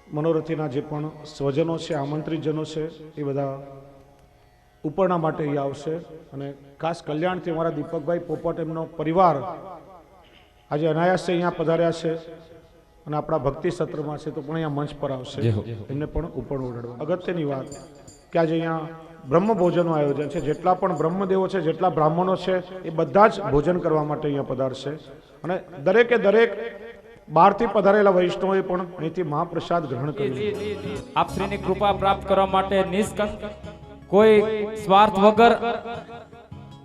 મનોરથીના જે પણ સ્વજનો છે, આમંત્રિત જનો છે, એ બધા ઉપરના માટે અહીંયા આવશે. અને ખાસ કલ્યાણથી અમારા દીપકભાઈ પોપટ એમનો પરિવાર આજે અનાયાસે અહીંયા પધાર્યા છે અને આપણા ભક્તિ સત્રમાં છે તો પણ અહીંયા મંચ પર આવશે. એમને પણ ઉપર ઓરડવા. અગત્યની વાત કે આજે અહીંયા બ્રહ્મ ભોજનનું આયોજન છે. જેટલા પણ બ્રહ્મદેવો છે, જેટલા બ્રાહ્મણો છે, એ બધા જ ભોજન કરવા માટે અહીંયા પધારશે. અને દરેકે દરેક બહારથી પધારેલા વૈષ્ણવોએ પણ અહીંથી મહાપ્રસાદ ગ્રહણ કર્યું. આપ શ્રીની કૃપા પ્રાપ્ત કરવા માટે નિષ્કંટ કોઈ સ્વાર્થ વગર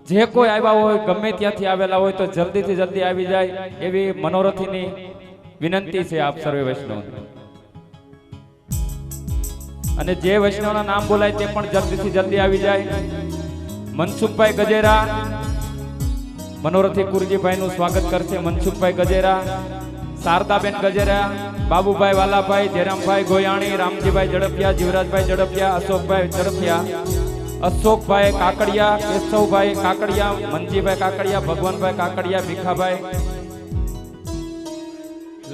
જે કોઈ આવ્યા હોય, ગમે ત્યાંથી આવેલા હોય તો જલ્દીથી જલ્દી આવી જાય એવી મનોરથીની વિનંતી છે આપ સર્વે વૈષ્ણવ. અને જે વૈષ્ણવના નામ બોલાય તે પણ જલ્દીથી જલ્દી આવી જાય. મનસુખભાઈ ગજેરા મનોરથી કુરજીભાઈ નું સ્વાગત કરશે. મનસુખભાઈ ગજેરા, શારદાબેન ગજેરા, બાબુભાઈ વાલાભાઈ, જયરામભાઈ ગોયાણી, રામજીભાઈ ઝડપિયા, જીવરાજભાઈ ઝડપિયા, અશોકભાઈ ઝડપિયા, અશોકભાઈ કાકડિયા, કેશવભાઈ કાકડિયા, મનજીભાઈ કાકડિયા, ભગવાનભાઈ કાકડિયા, ભીખાભાઈ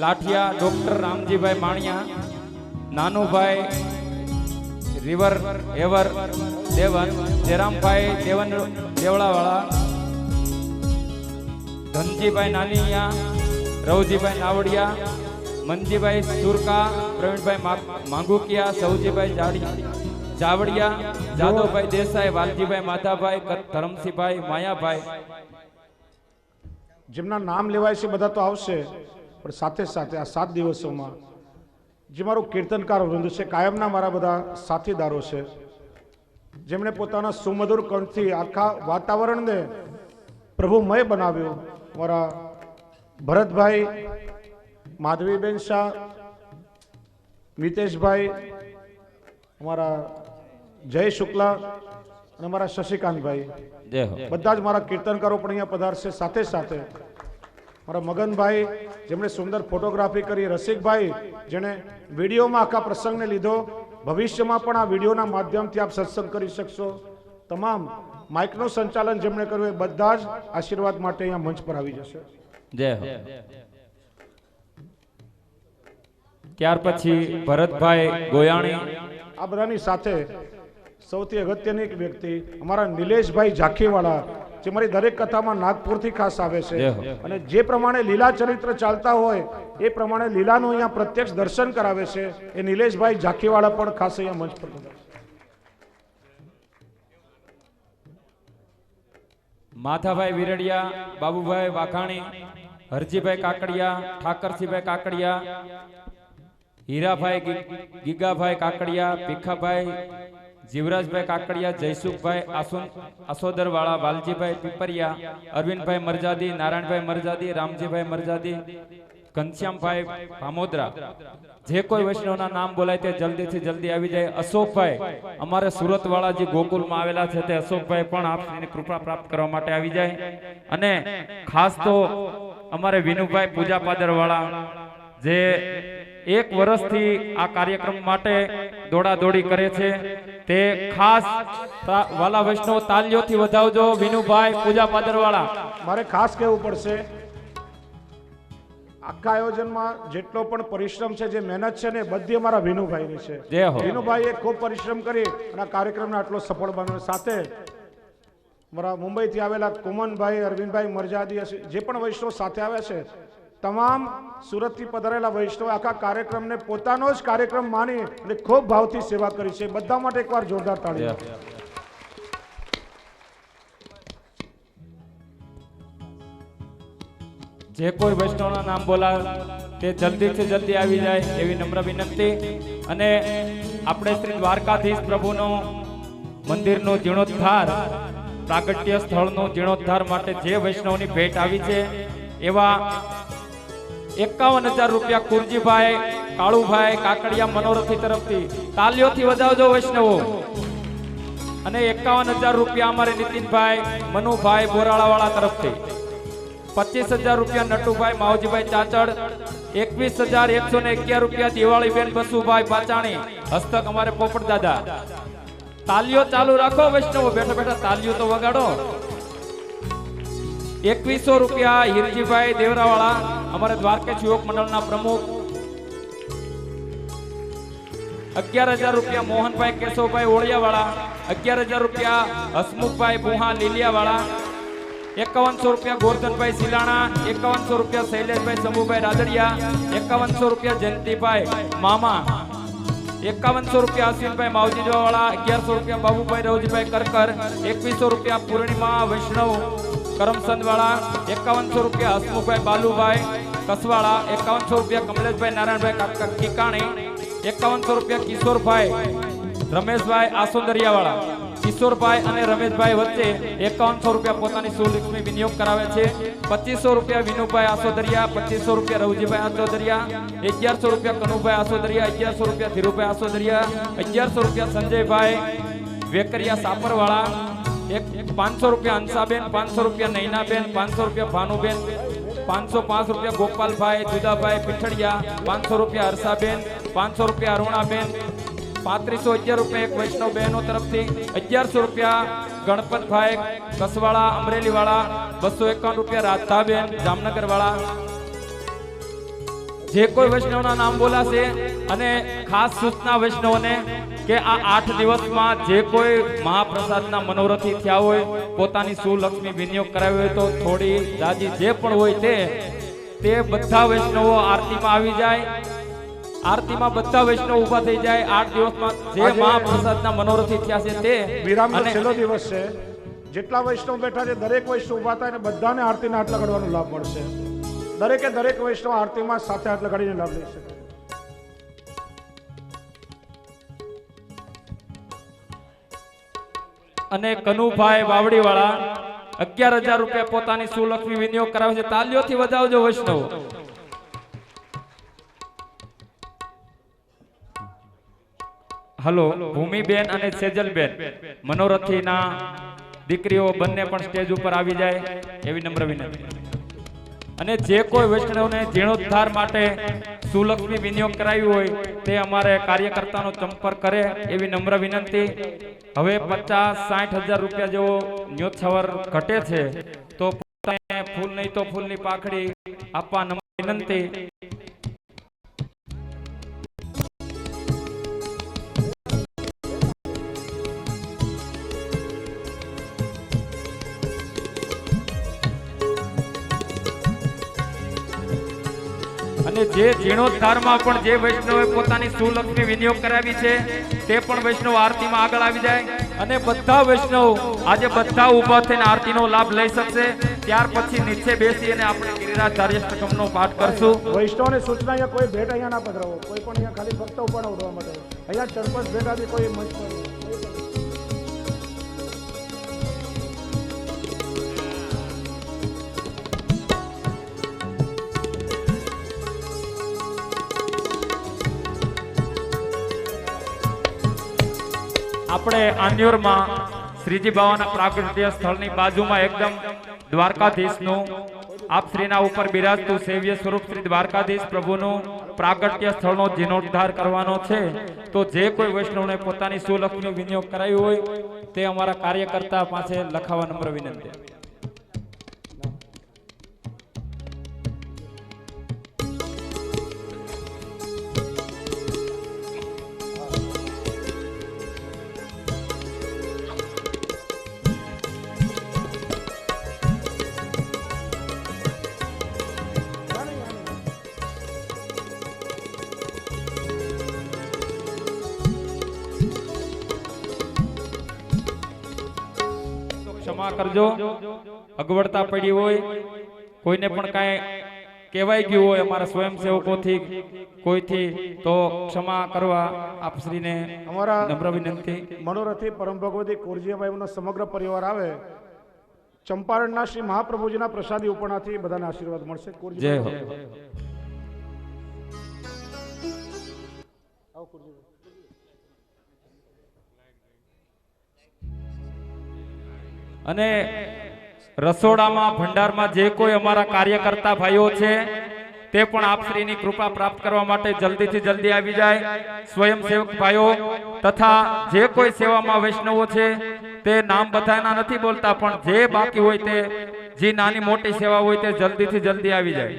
લાઠિયા, ડોક્ટર રામજીભાઈ માણિયા, નાનુભાઈ રિવર એવર દેવન, જયરામભાઈ દેવન દેવળાવાળા, ધનજીભાઈ નાનીયા, રવજીભાઈ નાવડિયા, મનજીભાઈ સુરકા, પ્રવીણભાઈ માંગુકિયા, સૌજીભાઈ જાવડિયા, જાદવભાઈ દેસાઈ, વાલજીભાઈ માધાભાઈ, ધરમસિંહભાઈ માયાભાઈ. જેમના નામ લેવાય છે બધા તો આવશે, પણ સાથે સાથે આ 7 દિવસોમાં જે મારું કીર્તનકાર વૃંદ છે, કાયમના મારા બધા સાથીદારો છે, જેમણે પોતાના સુમધુર કંઠથી આખા વાતાવરણને પ્રભુમય બનાવ્યું. મારા ભરતભાઈ, માધવીબેન શાહ, મિતેશભાઈ, અમારા જય શુક્લા અને અમારા શશિકાંતભાઈ, બધા જ મારા કીર્તનકારો પણ અહીંયા પધારશે. સાથે સાથે મારા મગનભાઈ, જેમણે સુંદર ફોટોગ્રાફી કરી, રસિકભાઈ, જેણે વિડીયોમાં આખા પ્રસંગને લીધો, ભવિષ્યમાં પણ આ વિડીયોના માધ્યમથી આપ સત્સંગ કરી શકશો. તમામ માઇકનું સંચાલન જેમણે કર્યું એ બધા જ આશીર્વાદ માટે અહીંયા મંચ પર આવી જશે. જય હો. ત્યાર પછી ભરતભાઈ ગોયાણી. આ બધાની સાથે સૌથી અગત્યની એક વ્યક્તિ અમારા નિલેશભાઈ ઝાંખીવાળા, જે મારી દરેક કથામાં નાગપુરથી ખાસ આવે છે અને જે પ્રમાણે લીલા ચરિત્ર ચાલતા હોય એ પ્રમાણે લીલાનું અહીંયા પ્રત્યક્ષ દર્શન કરાવે છે. એ નિલેશભાઈ ઝાંખીવાળા પણ ખાસ અહીંયા મંચ પર પધારશે. માથાભાઈ વિરડિયા, બાબુભાઈ વાઘાણી, હરજીભાઈ કાકડિયા, ઠાકરસિંહભાઈ કાકડિયા, હીરાભાઈ ગીગાભાઈ કાકડિયા, ભીખાભાઈ, જીવરાજભાઈ કાકડિયા, જયસુખભાઈ આસોદરવાળા, વાલજીભાઈ પીપરિયા, અરવિંદભાઈ મરજાદી, નારાયણભાઈ મરજાદી, રામજીભાઈ મરજાદી, ઘનશ્યામભાઈ ભામોદરા. જે કોઈ વૈષ્ણવના નામ બોલાય તે જલ્દીથી જલ્દી આવી જાય. અશોકભાઈ અમારે સુરત વાળા જે ગોકુલમાં આવેલા છે તે અશોકભાઈ પણ આપની કૃપા પ્રાપ્ત કરવા માટે આવી જાય. અને ખાસ તો અમારે વિનુભાઈ પૂજા પાદર વાળા, જે 1 વર્ષથી આ કાર્યક્રમ માટે દોડાદોડી કરે છે, તે ખાસ વાલા વૈષ્ણવ તાલીઓથી વધાવજો. વિનુભાઈ પૂજા પાદર વાળા, મારે ખાસ કહેવું પડશે, આખા આયોજનમાં જેટલો પણ પરિશ્રમ છે, જે મહેનત છે ને, બધી અમારા વિનુભાઈની છે. વિનુભાઈએ ખૂબ પરિશ્રમ કરી અને આ કાર્યક્રમને આટલો સફળ બનાવ્યો. સાથે મારા મુંબઈથી આવેલા કુમનભાઈ, અરવિંદભાઈ મરજાદી, જે પણ વૈષ્ણવ સાથે આવ્યા છે, તમામ સુરતથી પધારેલા વૈષ્ણવ આખા કાર્યક્રમને પોતાનો જ કાર્યક્રમ માની અને ખૂબ ભાવથી સેવા કરી છે. બધા માટે એકવાર જોરદાર તાળીઓ. જે કોઈ વૈષ્ણવના નામ બોલા તે જલ્દીથી જલ્દી આવી જાય એવી નમ્ર વિનંતી. અને આપણે શ્રી દ્વારકાધીશ પ્રભુનો મંદિરનો જીર્ણોદ્ધાર, પ્રાગટ્ય સ્થળનો જીર્ણોદ્ધાર માટે જે વૈષ્ણવની ભેટ આવી છે એવા 51,000 રૂપિયા કુરજીભાઈ કાળુભાઈ કાકડિયા મનોરથી તરફથી તાલીઓથી વધાવજો વૈષ્ણવો. અને 51,000 રૂપિયા અમારે નીતિનભાઈ મનુભાઈ બોરાળાવાળા તરફથી, 25,000 રૂપિયા નટુભાઈ માવજીભાઈ ચાચડ, 21,111 રૂપિયા દિવાળીબેન બસુભાઈ પાચાણી, હસ્તક અમારે પોપટ દાદા. તાલીઓ ચાલુ રાખો વૈષ્ણવો, બેઠા બેઠા તાલીઓ તો વગાડો. 2100 રૂપિયા હિરજીભાઈ દેવરાવાળા, અમારે દ્વારકેશ યુવક મંડળના પ્રમુખ. 11,000 રૂપિયા મોહનભાઈ કેશવભાઈ ઓળિયાવાળા, 11,000 રૂપિયા હસમુખભાઈ બુહા લીલિયાવાળા, 5100 રૂપિયા ગોરધનભાઈ સિલાણા, 5100 રૂપિયા શૈલેષભાઈ શંભુભાઈ રાદડિયા, 5100 રૂપિયા જયંતિભાઈ મામા, 5100 રૂપિયા અશ્વિનભાઈ માવજીવાળા, 1100 રૂપિયા બાબુભાઈ રવજીભાઈ કરકર, 2100 રૂપિયા પૂર્ણિમા વૈષ્ણવ કરમસંદવાળા, 5100 રૂપિયા હસમુખભાઈ બાલુભાઈ કસવાળા, 5100 રૂપિયા કમલેશભાઈ નારાયણભાઈ કિકાણી, 5100 રૂપિયા કિશોરભાઈ રમેશભાઈ આસોદરિયાવાળા. કિશોરભાઈ અને રમેશભાઈ વચ્ચે 5100 રૂપિયા પોતાની સુલક્ષ્મી વિનિયોગ કરાવે છે. 2500 રૂપિયા વિનુભાઈ આસોદરિયા, 2500 રૂપિયા રવજીભાઈ આસોદરિયા, 1100 રૂપિયા કનુભાઈ આસોદરિયા, 1100 રૂપિયા ધીરુભાઈ આસોદરિયા, 1100 રૂપિયા સંજયભાઈ વેકરિયા સાપરવાળા, 500 રૂપિયા હંસાબેન, 500 રૂપિયા નૈનાબેન, 500 રૂપિયા ભાનુબેન, 505 રૂપિયા ગોપાલભાઈ દુદાભાઈ પીઠડિયા, 500 રૂપિયા હર્ષાબેન, 500 રૂપિયા અરુણાબેન, 3511 રૂપિયા એક વૈષ્ણવ બહેનો તરફથી, 1100 રૂપિયા ગણપતભાઈ કસવાળા અમરેલીવાળા, 251 રૂપિયા રાધાબેન જામનગરવાળા. જે કોઈ વૈષ્ણવના નામ બોલાશે અને ખાસ સૂચના વૈષ્ણવને કે આ 8 દિવસમાં જે કોઈ મહાપ્રસાદના મનોરથી થયા હોય, પોતાની સુલક્ષ્મી વિનિયોગ કરાવી હોય તો થોડી જાજી જે પણ હોય તે બધા વૈષ્ણવો આરતીમાં આવી જાય. આરતીમાં બધા વૈષ્ણવ ઉભા થઈ જાય. 8 દિવસમાં જે મહાપ્રસાદના મનોરથી થયા છે તે વિરામનો છેલ્લો દિવસ છે. જેટલા વૈષ્ણવ બેઠા છે દરેક વૈષ્ણવ ઉભા થાય અને બધાને આરતીના હાથ લગાડવાનો લાભ મળશે. દરેક વૈષ્ણવ આરતીમાં સાથે હાથ લગાડીને લાભ લઈ શકે. અને કનુભાઈ વાવડીવાળા 11,000 રૂપિયા પોતાની સુલક્ષ્મી વિનિયોગ કરાવે છે. તાલીઓથી વધાવજો વૈષ્ણવ. હલો ભૂમિબેન અને સેજલબેન મનોરથીના દીકરીઓ બંને પણ સ્ટેજ ઉપર આવી જાય એવી નમ્ર વિનંતી. અને જે કોઈ વૈષ્ણવને જીર્ણોદ્ધાર માટે સુલક્ષ્મી વિનિયોગ કરાવી હોય તે અમારે કાર્યકર્તાનો સંપર્ક કરે એવી નમ્ર વિનંતી. હવે 50-60 હજાર રૂપિયા જેવો ન્યોછાવર ઘટે છે તો ફૂલ નહીં તો ફૂલની પાખડી આપવા નમ્ર વિનંતી. અને જે જીર્ણોદ્ધારમાં પણ જે વૈષ્ણવે પોતાની સુલક્ષ્મી વિનિયોગ કરાવી છે તે પણ વૈષ્ણવ આરતીમાં આગળ આવી જાય. અને બધા વૈષ્ણવ આજે બધા ઊભા થઈને આરતીનો લાભ લઈ શકશે. ત્યાર પછી નીચે બેસી અને આપણે ગિરિરાજ ધાર્યષ્ટકમનો પાઠ કરશું. વૈષ્ણવને સૂચના અહીંયા કોઈ ભેટ અહીંયા ના પધરાવો. કોઈ પણ અહીંયા ખાલી ભક્ત ઉપાડવા ઉડવા માટે અહીંયા ચરપસ ભેટ આવી કોઈ મંચ પર. આપણે આન્યોરમાં શ્રીજી બાવાના પ્રાગટ્ય સ્થળની બાજુમાં એકદમ દ્વારકાધીશનું આપ શ્રીના ઉપર બિરાજતું સેવ્ય સ્વરૂપ શ્રી દ્વારકાધીશ પ્રભુનું પ્રાગટ્ય સ્થળનો જીર્ણોદ્ધાર કરવાનો છે. તો જે કોઈ વૈષ્ણવને પોતાની સુલક્ષ્મી વિનિયોગ કરાવી હોય તે અમારા કાર્યકર્તા પાસે લખાવા નમ્ર વિનંતી. ક્ષમા કરજો. અગવડતા પડી હોય, કોઈને પણ કાંઈ કહેવાય ગયું હોય અમારા સ્વયંસેવકોથી કોઈથી તો ક્ષમા કરવા આપ શ્રીને અમારા નમ્ર વિનંતી. મનોરથી પરમ ભગવતી કોરજીયાભાઈનો સમગ્ર પરિવાર આવે. ચંપારણના શ્રી મહાપ્રભુજીના પ્રસાદી ઉપરનાથી બધાને આશીર્વાદ મળશે. જય હો. અને રસોડામાં ભંડારમાં જે કોઈ અમારા કાર્યકર્તા ભાઈઓ છે તે પણ આપ શ્રીની કૃપા પ્રાપ્ત કરવા માટે જલ્દીથી જલ્દી આવી જાય. સ્વયંસેવક ભાઈઓ તથા જે કોઈ સેવામાં વૈષ્ણવો છે તે નામ બધાના નથી બોલતા, પણ જે બાકી હોય તે જે નાની મોટી સેવા હોય તે જલ્દીથી જલ્દી આવી જાય.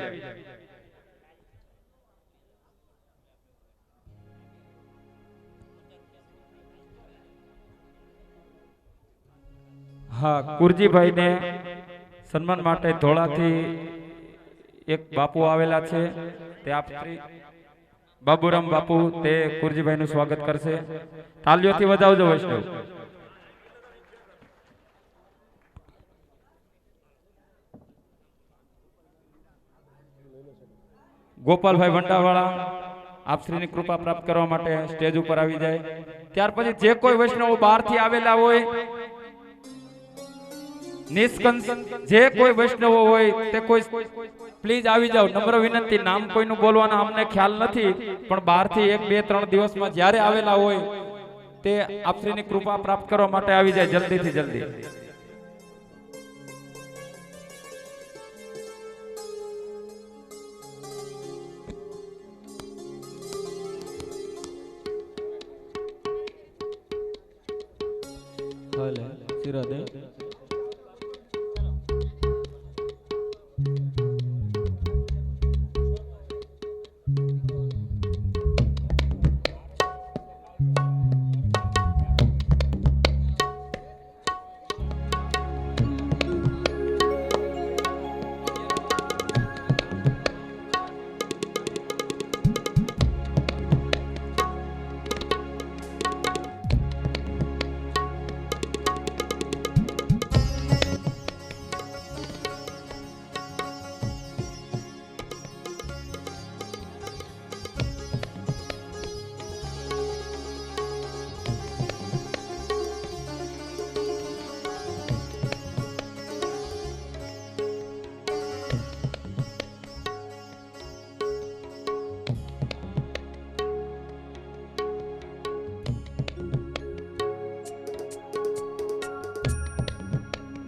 હા, કુરજીભાઈને સન્માન માટે ધોળાથી એક બાપુ આવેલા છે, તે આપ શ્રી બાબુરામ બાપુ તે કુરજીભાઈનું સ્વાગત કરશે. તાલીઓથી વધાવજો વૈષ્ણવ. ગોપાલભાઈ વંટાવાળા આપશ્રીની કૃપા પ્રાપ્ત કરવા માટે સ્ટેજ ઉપર આવી જાય. ત્યાર પછી જે કોઈ વૈષ્ણવો બહારથી આવેલા હોય, નિષ્કંદ જે કોઈ વૈષ્ણવો હોય તે કોઈ પ્લીઝ આવી જાવ. નમ્ર વિનંતી, નામ કોઈનું બોલવાના અમને ખ્યાલ નથી, પણ બહારથી 1, 2, 3 દિવસમાં જ્યારે આવેલા હોય તે આપશ્રીની કૃપા પ્રાપ્ત કરવા માટે આવી જાય જલ્દીથી જલ્દી. હાલે સિરાદે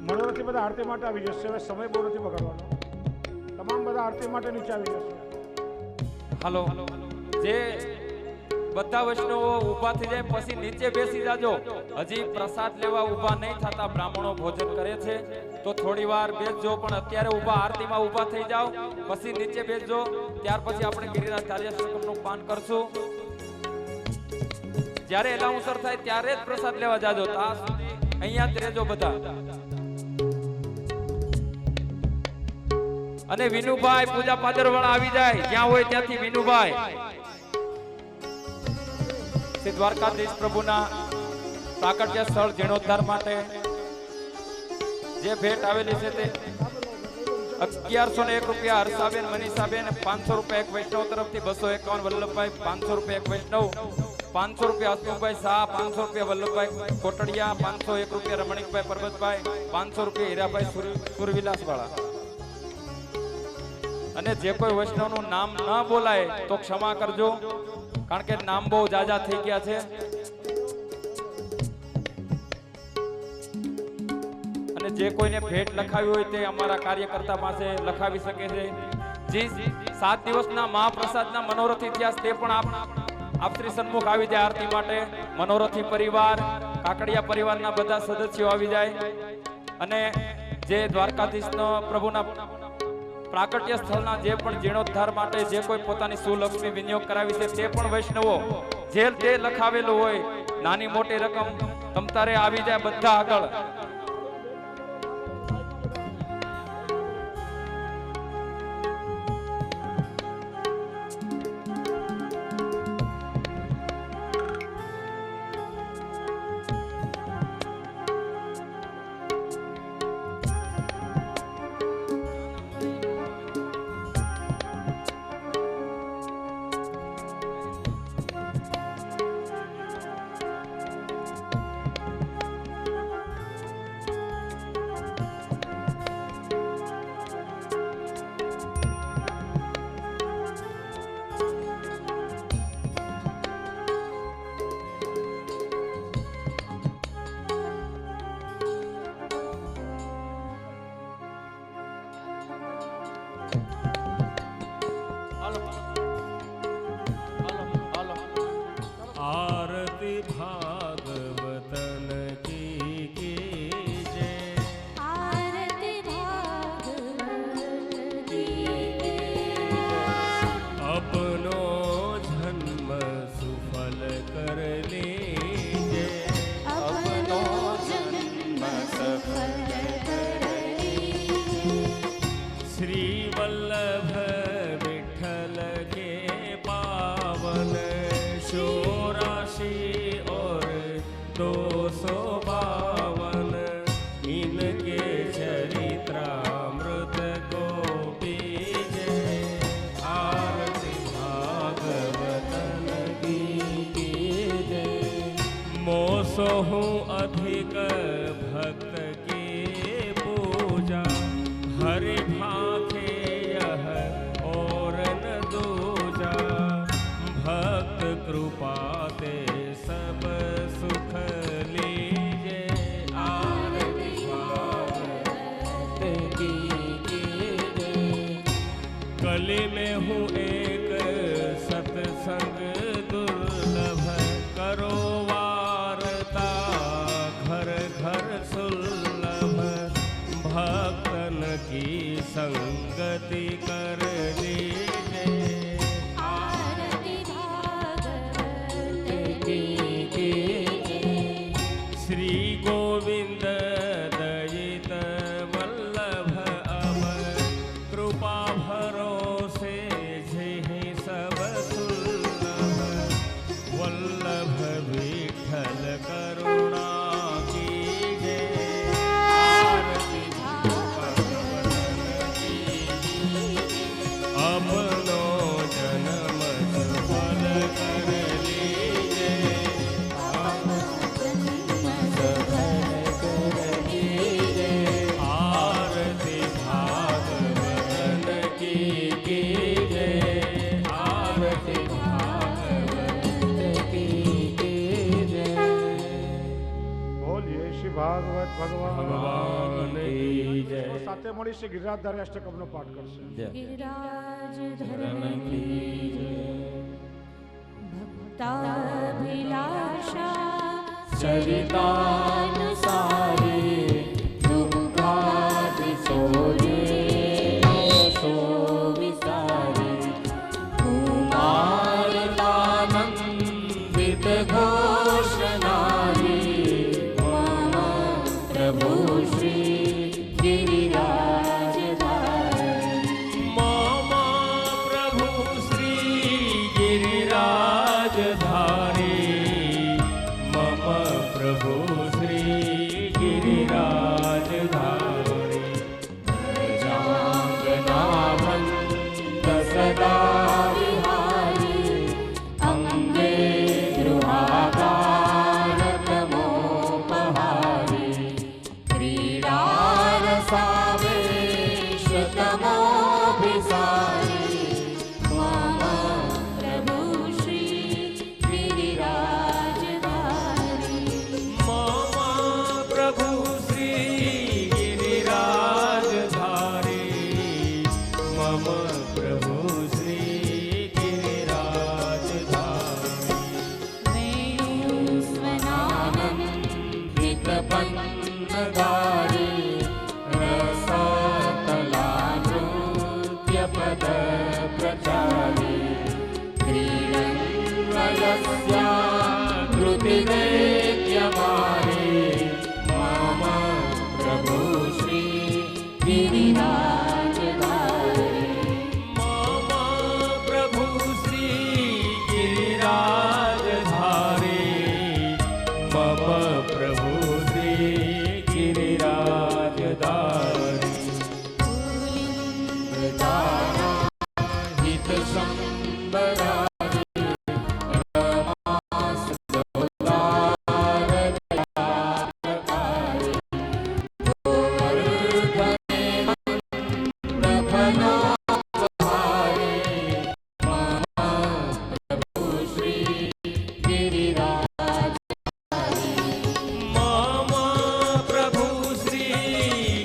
મનોરથી બધા આરતી માટે આવી જશે. હવે સમય બહુ નથી બગાડવાનો. તમામ બધા આરતી માટે નીચે આવી જશે. હાલો, જે બધા વૈષ્ણવો ઊભા થઈ જાય પછી નીચે બેસી જાજો. હજી પ્રસાદ લેવા ઊભા નહીં થતા, બ્રાહ્મણો ભોજન કરે છે તો થોડી વાર બેસજો, પણ અત્યારે ઊભા આરતીમાં ઊભા થઈ જાઓ, પછી નીચે બેસજો. ત્યાર પછી આપણે ગિરિરાજ કાર્યક્રમનું પાન કરશું. જ્યારે એલાઉન્સર થાય ત્યારે જ પ્રસાદ લેવા જાજો. અહીંયા જ રહેજો બધા. અને વિનુભાઈ પૂજા પાદર વાળા આવી જાય, જ્યાં હોય ત્યાંથી વિનુભાઈ શ્રી દ્વારકાધીશ પ્રભુના પ્રાકટ્ય સ્થળ જીર્ણોદ્ધાર માટે જે ભેટ આવેલી છે તે 1101 રૂપિયા હર્ષાબેન, મનીષાબેન, 500 રૂપિયા એક વૈષ્ણવ તરફથી, 251 વલ્લભભાઈ, 500 રૂપિયા એક વૈષ્ણવ, 500 રૂપિયા હસમુખભાઈ શાહ, 500 રૂપિયા વલ્લભભાઈ કોટડિયા, 501 રૂપિયા રમણીકભાઈ પરબતભાઈ, 500 રૂપિયા હીરાભાઈ સુરવિલાસ વાળા. અને જે કોઈ વૈષ્ણવનું નામ ન બોલાય તો ક્ષમા કરજો, કારણ કે નામ બહુ જાજા થઈ ગયા છે. અને જે કોઈને ભેટ લખાવી હોય તે અમારા કાર્યકર્તા પાસે લખાવી શકે છે. જે 7 દિવસના મહાપ્રસાદના મનોરથી થયા તે પણ આપ શ્રી સન્મુખ આવી જાય આરતી માટે. મનોરથી પરિવાર, કાકડિયા પરિવારના બધા સદસ્યો આવી જાય. અને જે દ્વારકાધીશનો પ્રભુના પ્રાકટ્ય સ્થળના જે પણ જીર્ણોદ્ધાર માટે જે કોઈ પોતાની સુલક્ષ્મી વિનિયોગ કરાવી છે તે પણ વૈષ્ણવો જે તે લખાવેલું હોય, નાની મોટી રકમ તમતારે આવી જાય બધા આગળ. सोहू अधिक भक्त की पूजा, हरि भाखे यह और न दूजा। भक्त कृपा ते सब सुख लीजे, आरती भागवत की कीजे। कली में हूँ एक सत्संग दुर्लभ, करो वार्ता घर घर सुलभ। भक्तन की संगति कर लीजे, आरती भागवत की कीजे। श्री गोविंद दयित वल्लभ अब, कृपा भरोसे जेहि सब सुलभ। वल्लभ विठ्ठल करुणा कीजे, आरती भागवत की कीजे। अपनो जन्म सफल कर लीजे, आरती भागवत की कीजे, आरती भागवत की कीजे। બોલીએ શ્રી ભાગવત ભગવાન ભગવાન की जय। તો સાથે મળી શ્રી ગિરિરાજધારી અષ્ટકમનો પાઠ કરશે. गिरिराज धरण की जय। भक्ताभिलाषा चरितानुसारी, दुर्गादि सोजे सो विसारी। कुमारतानंदित घोषणारी, मम प्रभु श्री गिरिराजधारी। मम प्रभु श्री गिरिराजधारी, मम प्रभु श्री गिरिराजधारी। भजांगनाभन्त सदा विहारी, अंगे गृहाकारतमोपहारी। क्रीडारसावेशतमोभिसारी, मम प्रभु श्री गिरिराजधारी। मम प्रभु श्री गिरिराजधारी, मम प्रभु श्री गिरिराजधारी। वेणुस्वनानन्दितपन्नगारी, रसतलानृत्यपद प्रचारी। क्रीडन्वयस्या धृतिवेद्यमारी, मम प्रभु श्री गिरिराजधारी। मम प्रभु श्री गिरिराजधारी, मम प्रभु श्री गिरिराजधारी। पुलिंगदारा हित संबरारी, रमासुदोलारदयाकारी। गोवर्धने नभनोपहारी, मम प्रभु श्री गिरिराजधारी। मम प्रभु श्री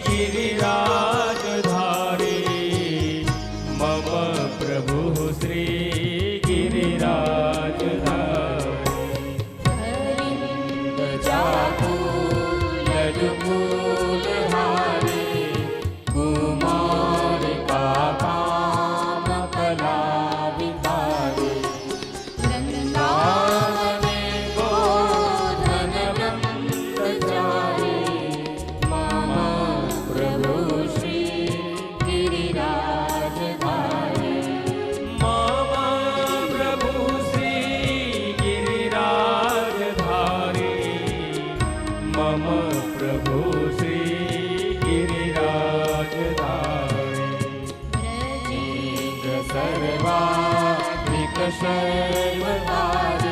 गिरिराजधारी, मम प्रभु श्री गिरिराजधारी। हरिंद जाकूलजूलहारी, कुमारिका कामकला विहारी। वृंदावने गोधनवंतचारी, मम प्रभु श्री गिरिराजधारी। मम प्रभु श्री गिरिराजधारी, मम प्रभु श्री गिरिराजधारी। ब्रजेन्द्र सर्वाधिक सर्वधारी,